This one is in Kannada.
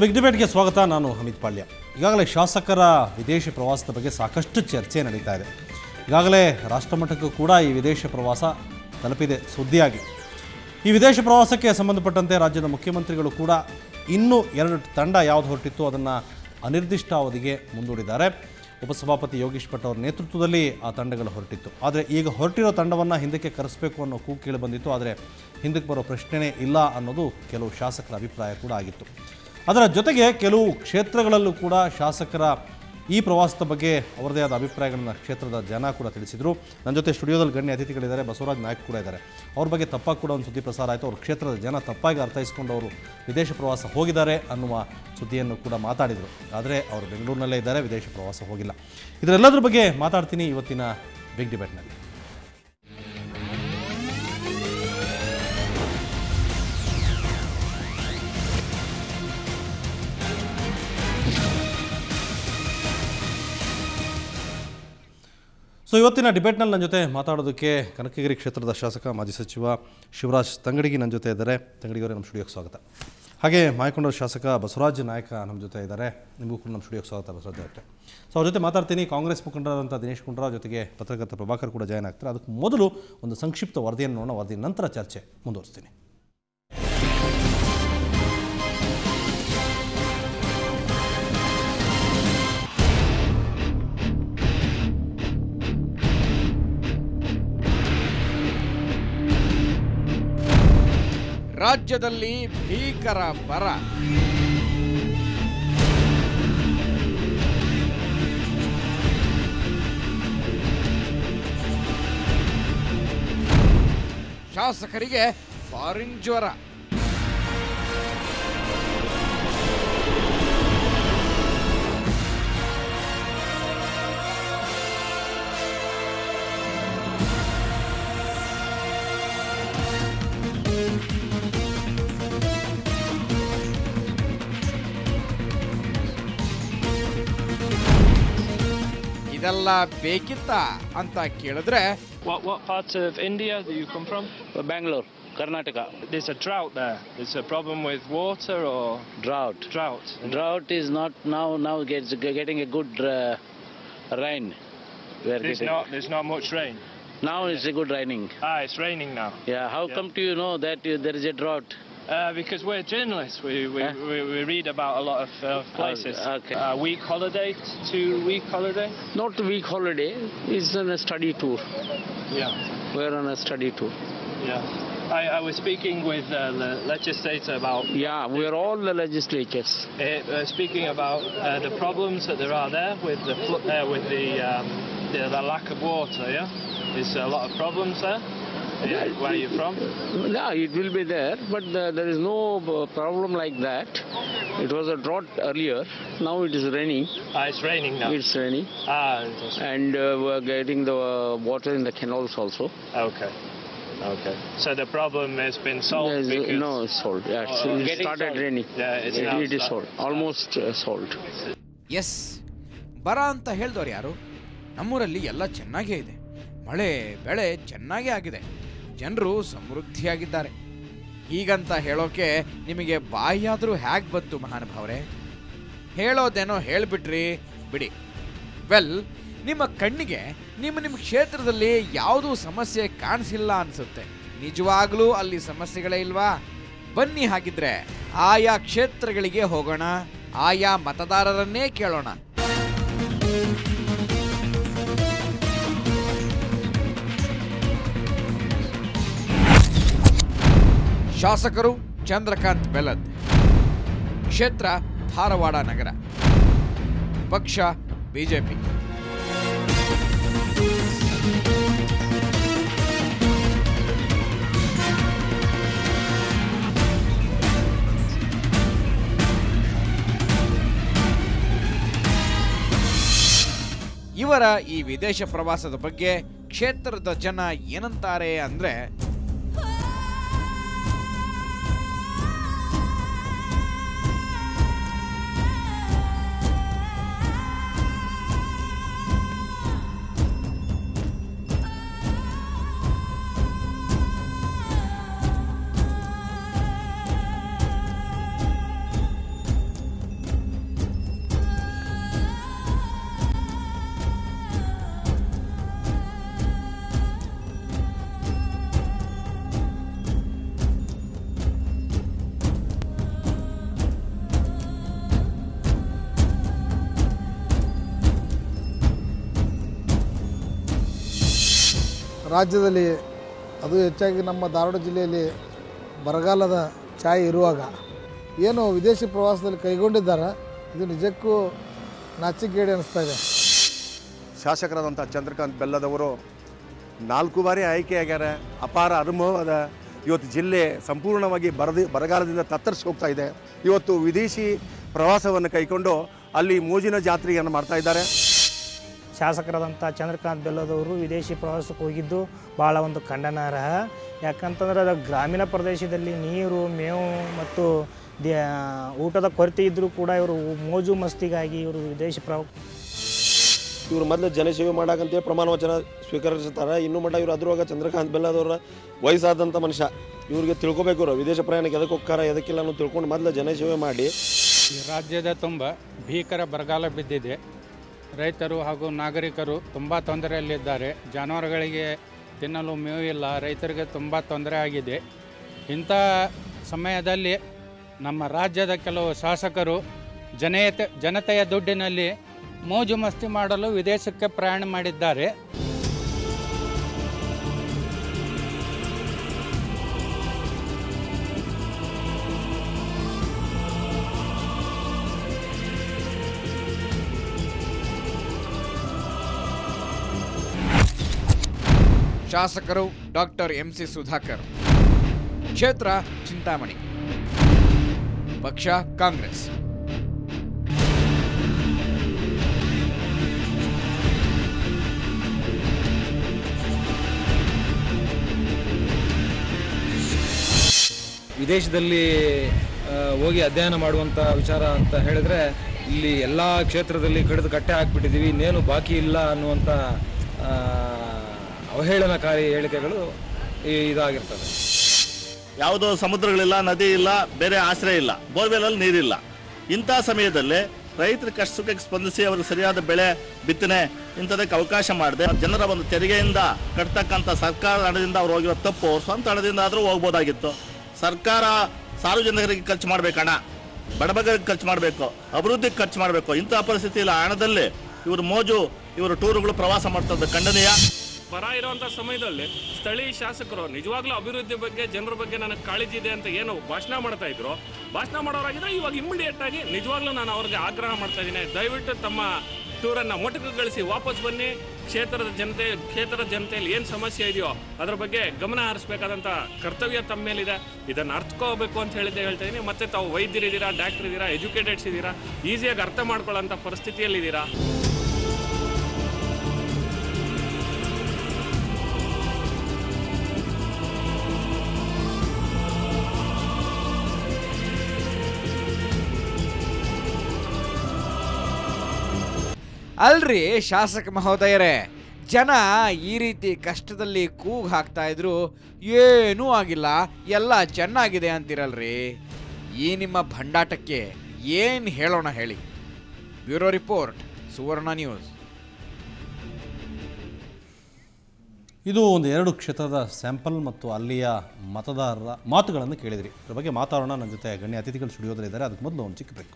ಬಿಗ್ ಡಿಬೇಟ್ಗೆ ಸ್ವಾಗತ. ನಾನು ಅಮಿತ್ ಪಾಳ್ಯ. ಈಗಾಗಲೇ ಶಾಸಕರ ವಿದೇಶಿ ಪ್ರವಾಸದ ಬಗ್ಗೆ ಸಾಕಷ್ಟು ಚರ್ಚೆ ನಡೀತಾ ಇದೆ. ಈಗಾಗಲೇ ರಾಷ್ಟ್ರಮಟ್ಟಕ್ಕೂ ಕೂಡ ಈ ವಿದೇಶ ಪ್ರವಾಸ ತಲುಪಿದೆ ಸುದ್ದಿಯಾಗಿ. ಈ ವಿದೇಶ ಪ್ರವಾಸಕ್ಕೆ ಸಂಬಂಧಪಟ್ಟಂತೆ ರಾಜ್ಯದ ಮುಖ್ಯಮಂತ್ರಿಗಳು ಕೂಡ ಇನ್ನೂ 2 ತಂಡ ಯಾವುದು ಹೊರಟಿತ್ತು ಅದನ್ನು ಅನಿರ್ದಿಷ್ಟಾವಧಿಗೆ ಮುಂದೂಡಿದ್ದಾರೆ. ಉಪಸಭಾಪತಿ ಯೋಗೀಶ್ ಭಟ್ ಅವರ ನೇತೃತ್ವದಲ್ಲಿ ಆ ತಂಡಗಳು ಹೊರಟಿತ್ತು. ಆದರೆ ಈಗ ಹೊರಟಿರೋ ತಂಡವನ್ನು ಹಿಂದಕ್ಕೆ ಕರೆಸಬೇಕು ಅನ್ನೋ ಕೂಗು ಕೇಳಿ ಬಂದಿತ್ತು. ಆದರೆ ಹಿಂದಕ್ಕೆ ಬರೋ ಪ್ರಶ್ನೆನೇ ಇಲ್ಲ ಅನ್ನೋದು ಕೆಲವು ಶಾಸಕರ ಅಭಿಪ್ರಾಯ ಕೂಡ ಆಗಿತ್ತು. ಅದರ ಜೊತೆಗೆ ಕೆಲವು ಕ್ಷೇತ್ರಗಳಲ್ಲೂ ಕೂಡ ಶಾಸಕರ ಈ ಪ್ರವಾಸದ ಬಗ್ಗೆ ಅವರದೇ ಆದ ಅಭಿಪ್ರಾಯಗಳನ್ನು ಕ್ಷೇತ್ರದ ಜನ ಕೂಡ ತಿಳಿಸಿದರು. ನನ್ನ ಜೊತೆ ಸ್ಟುಡಿಯೋದಲ್ಲಿ ಗಣ್ಯ ಅತಿಥಿಗಳಿದ್ದಾರೆ. ಬಸವರಾಜ್ ನಾಯ್ಕ ಕೂಡ ಇದ್ದಾರೆ. ಅವ್ರ ಬಗ್ಗೆ ತಪ್ಪಾಗಿ ಕೂಡ ಒಂದು ಸುದ್ದಿ ಪ್ರಸಾರ ಆಯಿತು. ಅವ್ರ ಕ್ಷೇತ್ರದ ಜನ ತಪ್ಪಾಗಿ ಅರ್ಥೈಸ್ಕೊಂಡು ಅವರು ವಿದೇಶ ಪ್ರವಾಸ ಹೋಗಿದ್ದಾರೆ ಅನ್ನುವ ಸುದ್ದಿಯನ್ನು ಕೂಡ ಮಾತಾಡಿದರು. ಆದರೆ ಅವರು ಬೆಂಗಳೂರಿನಲ್ಲೇ ಇದ್ದಾರೆ, ವಿದೇಶ ಪ್ರವಾಸ ಹೋಗಿಲ್ಲ. ಇದರೆಲ್ಲದ್ರ ಬಗ್ಗೆ ಮಾತಾಡ್ತೀನಿ ಇವತ್ತಿನ ಬಿಗ್ ಡಿಬೇಟ್ನಲ್ಲಿ. ಇವತ್ತಿನ ಡಿಬೇಟ್ನಲ್ಲಿ ನನ್ನ ಜೊತೆ ಮಾತಾಡೋದಕ್ಕೆ ಕನಕಗಿರಿ ಕ್ಷೇತ್ರದ ಶಾಸಕ ಮಾಜಿ ಸಚಿವ ಶಿವರಾಜ್ ತಂಗಡಗಿ ನನ್ನ ಜೊತೆ ಇದ್ದಾರೆ. ತಂಗಡಿಗವರೇ, ನಮ್ಮ ಸ್ಟುಡಿಯೋಕ್ಕೆ ಸ್ವಾಗತ. ಹಾಗೆ ಮಾಯಕೊಂಡ ಶಾಸಕ ಬಸವರಾಜ್ ನಾಯ್ಕ ನಮ್ಮ ಜೊತೆ ಇದ್ದಾರೆ. ನಿಮಗೂ ಕೂಡ ನಮ್ಮ ಸ್ಟುಡಿಯೋಕ್ಕೆ ಸ್ವಾಗತ ಬಸವರಾಜ್ ನಾಯ್ಕ. ಅವ್ರ ಜೊತೆ ಮಾತಾಡ್ತೀನಿ. ಕಾಂಗ್ರೆಸ್ ಮುಖಂಡರಾದಂಥ ದಿನೇಶ್ ಗುಂಡೂರಾವ್ ಜೊತೆಗೆ ಪತ್ರಕರ್ತ ಪ್ರಭಾಕರ್ ಕೂಡ ಜಾಯ್ನ್ ಆಗ್ತಾರೆ. ಅದಕ್ಕೆ ಮೊದಲು ಒಂದು ಸಂಕ್ಷಿಪ್ತ ವರದಿಯನ್ನು ನೋಡೋಣ. ವರದಿ ನಂತರ ಚರ್ಚೆ ಮುಂದುವರಿಸ್ತೀನಿ. ರಾಜ್ಯದಲ್ಲಿ ಭೀಕರ ಬರ. ಶಾಸಕರಿಗೆ ಫಾರಿನ್ ಜ್ವರ. ಇದೆಲ್ಲ ಬೇಕಿತ್ತಾ ಅಂತ ಕೇಳಿದ್ರೆ, What part of India do you come from? Bangalore, Karnataka. There's a drought there. There's a problem with water or Drought. Drought is not now getting a good rain. There's not much rain. Now it's a good raining. It's raining now. Yeah. How come do you know that there is a drought? Because we're journalists. We read about a lot of places. Okay. A week holiday, 2-week holiday. Not a week holiday. It's on a study tour. Yeah. We're on a study tour. Yeah. I was speaking with the legislator about. Yeah, we're all the legislators. Speaking about the problems that there are there with the lack of water. Yeah, there's a lot of problems there. Where are you from? Yeah, it will be there, but there is no problem like that. It was a drought earlier. Now it is raining. It's raining now. It's raining. Interesting. And we're getting the water in the canals also. Okay. So the problem has been solved? No, it's solved. Yeah, it started raining. Yeah, it is solved. Almost solved. Yes, ಬರ ಅಂತ ಹೇಳಿದವ್ರು ಯಾರು? ನಮ್ಮೂರಲ್ಲಿ ಎಲ್ಲ ಚೆನ್ನಾಗೇ ಇದೆ. ಮಳೆ ಬೆಳೆ ಚೆನ್ನಾಗೇ ಆಗಿದೆ. ಜನರು ಸಮೃದ್ಧಿಯಾಗಿದ್ದಾರೆ. ಹೀಗಂತ ಹೇಳೋಕೆ ನಿಮಗೆ ಬಾಯಾದರೂ ಹೇಗೆ ಬಂತು ಮಹಾನುಭಾವರೇ? ಹೇಳೋದೇನೋ ಹೇಳಿಬಿಟ್ರಿ ಬಿಡಿ. ನಿಮ್ಮ ಕಣ್ಣಿಗೆ ನಿಮ್ಮ ಕ್ಷೇತ್ರದಲ್ಲಿ ಯಾವುದೂ ಸಮಸ್ಯೆ ಕಾಣಿಸಿಲ್ಲ ಅನಿಸುತ್ತೆ. ನಿಜವಾಗ್ಲೂ ಅಲ್ಲಿ ಸಮಸ್ಯೆಗಳೇ ಇಲ್ವಾ? ಬನ್ನಿ, ಹಾಗಿದ್ರೆ ಆಯಾ ಕ್ಷೇತ್ರಗಳಿಗೆ ಹೋಗೋಣ, ಆಯಾ ಮತದಾರರನ್ನೇ ಕೇಳೋಣ. ಶಾಸಕರು ಚಂದ್ರಕಾಂತ್ ಬೆಲ್ಲದ್, ಕ್ಷೇತ್ರ ಧಾರವಾಡ ನಗರ, ಪಕ್ಷ ಬಿಜೆಪಿ. ಇವರ ಈ ವಿದೇಶ ಪ್ರವಾಸದ ಬಗ್ಗೆ ಕ್ಷೇತ್ರದ ಜನ ಏನಂತಾರೆ ಅಂದ್ರೆ, ರಾಜ್ಯದಲ್ಲಿ ಅದು ಹೆಚ್ಚಾಗಿ ನಮ್ಮ ಧಾರವಾಡ ಜಿಲ್ಲೆಯಲ್ಲಿ ಬರಗಾಲದ ಛಾಯೆ ಇರುವಾಗ ಏನು ವಿದೇಶಿ ಪ್ರವಾಸದಲ್ಲಿ ಕೈಗೊಂಡಿದ್ದಾರೆ ಇದು ನಿಜಕ್ಕೂ ನಾಚಿಕೆಗೇಡಿ ಅನ್ನಿಸ್ತಾ ಇದೆ. ಶಾಸಕರಾದಂಥ ಚಂದ್ರಕಾಂತ್ ಬೆಲ್ಲದವರು 4 ಬಾರಿ ಆಯ್ಕೆಯಾಗ್ಯಾರ. ಅಪಾರ ಅನುಭವ ಅದ. ಇವತ್ತು ಜಿಲ್ಲೆ ಸಂಪೂರ್ಣವಾಗಿ ಬರಗಾಲದಿಂದ ತತ್ತರಿಸಿ ಹೋಗ್ತಾ ಇದೆ. ಇವತ್ತು ವಿದೇಶಿ ಪ್ರವಾಸವನ್ನು ಕೈಕೊಂಡು ಅಲ್ಲಿ ಮೋಜಿನ ಜಾತ್ರೆಯನ್ನು ಮಾಡ್ತಾ ಇದ್ದಾರೆ. ಶಾಸಕರಾದಂಥ ಚಂದ್ರಕಾಂತ್ ಬೆಲ್ಲದವರು ವಿದೇಶಿ ಪ್ರವಾಸಕ್ಕೆ ಹೋಗಿದ್ದು ಭಾಳ ಒಂದು ಖಂಡನಾರ್ಹ. ಯಾಕಂತಂದ್ರೆ ಅದು ಗ್ರಾಮೀಣ ಪ್ರದೇಶದಲ್ಲಿ ನೀರು, ಮೇವು ಮತ್ತು ಊಟದ ಕೊರತೆ ಇದ್ದರೂ ಕೂಡ ಇವರು ಮೋಜು ಮಸ್ತಿಗಾಗಿ ಇವರು ವಿದೇಶಿ ಇವರು ಮೊದಲು ಜನಸೇವೆ ಮಾಡೋಕ್ಕಂತೇಳಿ ಪ್ರಮಾಣ ವಚನ ಸ್ವೀಕರಿಸ್ತಾರೆ. ಇನ್ನೂ ಮಟ್ಟ ಇವರು ಅದ್ರೊಳಗೆ ಚಂದ್ರಕಾಂತ್ ಬೆಲ್ಲದವರ ವಯಸ್ಸಾದಂಥ ಮನುಷ್ಯ. ಇವ್ರಿಗೆ ತಿಳ್ಕೊಬೇಕು, ಇವರು ವಿದೇಶ ಪ್ರಯಾಣಕ್ಕೆ ಎದಕ್ಕೆ ಹೋಗ್ತಾರ ಎದಕ್ಕಿಲ್ಲ ಅನ್ನೋ ತಿಳ್ಕೊಂಡು ಮೊದಲು ಜನಸೇವೆ ಮಾಡಿ. ಈ ರಾಜ್ಯದ ತುಂಬ ಭೀಕರ ಬರಗಾಲ ಬಿದ್ದಿದೆ. ರೈತರು ಹಾಗೂ ನಾಗರಿಕರು ತುಂಬ ತೊಂದರೆಯಲ್ಲಿದ್ದಾರೆ. ಜಾನುವಾರುಗಳಿಗೆ ತಿನ್ನಲು ಮೇವು ಇಲ್ಲ, ರೈತರಿಗೆ ತುಂಬ ತೊಂದರೆ ಆಗಿದೆ. ಇಂಥ ಸಮಯದಲ್ಲಿ ನಮ್ಮ ರಾಜ್ಯದ ಕೆಲವು ಶಾಸಕರು ಜನತೆಯ ದುಡ್ಡಿನಲ್ಲಿ ಮೋಜು ಮಸ್ತಿ ಮಾಡಲು ವಿದೇಶಕ್ಕೆ ಪ್ರಯಾಣ ಮಾಡಿದ್ದಾರೆ. ಶಾಸಕರು ಡಾಕ್ಟರ್ MC ಸುಧಾಕರ್, ಕ್ಷೇತ್ರ ಚಿಂತಾಮಣಿ, ಪಕ್ಷ ಕಾಂಗ್ರೆಸ್. ವಿದೇಶದಲ್ಲಿ ಹೋಗಿ ಅಧ್ಯಯನ ಮಾಡುವಂಥ ವಿಚಾರ ಅಂತ ಹೇಳಿದ್ರೆ ಇಲ್ಲಿ ಎಲ್ಲ ಕ್ಷೇತ್ರದಲ್ಲಿ ಕಡಿದು ಕಟ್ಟೆ ಹಾಕ್ಬಿಟ್ಟಿದ್ದೀವಿ, ಇನ್ನೇನು ಬಾಕಿ ಇಲ್ಲ ಅನ್ನುವಂಥ ಅವಹೇಳನಕಾರಿ ಹೇಳಿಕೆಗಳು ಇದಾಗಿರ್ತದೆ. ಯಾವುದೋ ಸಮುದ್ರಗಳಿಲ್ಲ, ನದಿ ಇಲ್ಲ, ಬೇರೆ ಆಶ್ರಯ ಇಲ್ಲ, ಬೋರ್ವೆಲಲ್ಲಿ ನೀರಿಲ್ಲ. ಇಂಥ ಸಮಯದಲ್ಲಿ ರೈತರ ಕಷ್ಟಕ್ಕೆ ಸ್ಪಂದಿಸಿ ಅವರಿಗೆ ಸರಿಯಾದ ಬೆಳೆ ಬಿತ್ತನೆ ಇಂಥದಕ್ಕೆ ಅವಕಾಶ ಮಾಡಿದೆ. ಜನರ ಒಂದು ತೆರಿಗೆಯಿಂದ ಕಟ್ತಕ್ಕಂಥ ಸರ್ಕಾರದ ಹಣದಿಂದ ಅವ್ರು ಹೋಗಿರೋ ತಪ್ಪು ಸ್ವಂತ ಹಣದಿಂದ ಆದರೂ ಹೋಗ್ಬೋದಾಗಿತ್ತು. ಸರ್ಕಾರ ಸಾರ್ವಜನಿಕರಿಗೆ ಖರ್ಚು ಮಾಡಬೇಕಣ್ಣ, ಬಡಬಗರಿಗೆ ಖರ್ಚು ಮಾಡಬೇಕು, ಅಭಿವೃದ್ಧಿಗೆ ಖರ್ಚು ಮಾಡಬೇಕು. ಇಂಥ ಪರಿಸ್ಥಿತಿಯಲ್ಲಿ ಹಣದಲ್ಲಿ ಇವರು ಮೋಜು, ಇವರು ಟೂರುಗಳು ಪ್ರವಾಸ ಮಾಡ್ತದ್ದು ಖಂಡನೀಯ. ಬರ ಇರುವಂಥ ಸಮಯದಲ್ಲಿ ಸ್ಥಳೀಯ ಶಾಸಕರು ನಿಜವಾಗ್ಲೂ ಅಭಿವೃದ್ಧಿ ಬಗ್ಗೆ, ಜನರ ಬಗ್ಗೆ ನನಗೆ ಕಾಳಜಿ ಇದೆ ಅಂತ ಏನು ಭಾಷಣ ಮಾಡ್ತಾ ಇದ್ರು, ಭಾಷಣ ಮಾಡೋರಾಗಿದ್ರೆ ಇವಾಗ ಇಮಿಡಿಯೇಟ್ ಆಗಿ ನಿಜವಾಗ್ಲೂ ನಾನು ಅವ್ರಿಗೆ ಆಗ್ರಹ ಮಾಡ್ತಾ ಇದ್ದೀನಿ, ದಯವಿಟ್ಟು ತಮ್ಮ ಟೂರನ್ನು ಮೊಟಕುಗೊಳಿಸಿ ವಾಪಸ್ ಬನ್ನಿ. ಕ್ಷೇತ್ರದ ಜನತೆಯಲ್ಲಿ ಏನು ಸಮಸ್ಯೆ ಇದೆಯೋ ಅದರ ಬಗ್ಗೆ ಗಮನ ಹರಿಸಬೇಕಾದಂಥ ಕರ್ತವ್ಯ ತಮ್ಮ ಮೇಲಿದೆ. ಇದನ್ನು ಅರ್ಥಕೋಬೇಕು ಅಂತ ಹೇಳ್ತಾ ಇದ್ದೀನಿ. ಮತ್ತೆ ತಾವು ವೈದ್ಯರಿದ್ದೀರಾ, ಡಾಕ್ಟರ್ ಇದ್ದೀರಾ, ಎಜುಕೇಟೆಡ್ಸ್ ಇದ್ದೀರಾ, ಈಸಿಯಾಗಿ ಅರ್ಥ ಮಾಡ್ಕೊಳ್ಳೋಂಥ ಪರಿಸ್ಥಿತಿಯಲ್ಲಿದ್ದೀರಾ. ಅಲ್ರಿ ಶಾಸಕ ಮಹೋದಯರೇ, ಜನ ಈ ರೀತಿ ಕಷ್ಟದಲ್ಲಿ ಕೂಗು ಹಾಕ್ತಾ ಇದ್ರು, ಏನೂ ಆಗಿಲ್ಲ, ಎಲ್ಲ ಚೆನ್ನಾಗಿದೆ ಅಂತಿರಲ್ರಿ. ಈ ನಿಮ್ಮ ಭಂಡಾಟಕ್ಕೆ ಏನು ಹೇಳೋಣ ಹೇಳಿ. ಬ್ಯೂರೋ ರಿಪೋರ್ಟ್, ಸುವರ್ಣ ನ್ಯೂಸ್. ಇದು ಒಂದು 2 ಕ್ಷೇತ್ರದ ಸ್ಯಾಂಪಲ್ ಮತ್ತು ಅಲ್ಲಿಯ ಮತದಾರರ ಮಾತುಗಳನ್ನು ಕೇಳಿದ್ರಿ. ಇದ್ರ ಬಗ್ಗೆ ಮಾತಾಡೋಣ. ನನ್ನ ಜೊತೆ ಗಣ್ಯ ಅತಿಥಿಗಳು ಸ್ಟುಡಿಯೋದಲ್ಲಿದ್ದಾರೆ. ಅದಕ್ಕೆ ಮೊದಲು ಒಂದು ಚಿಕ್ಕ ಬ್ರೇಕ್.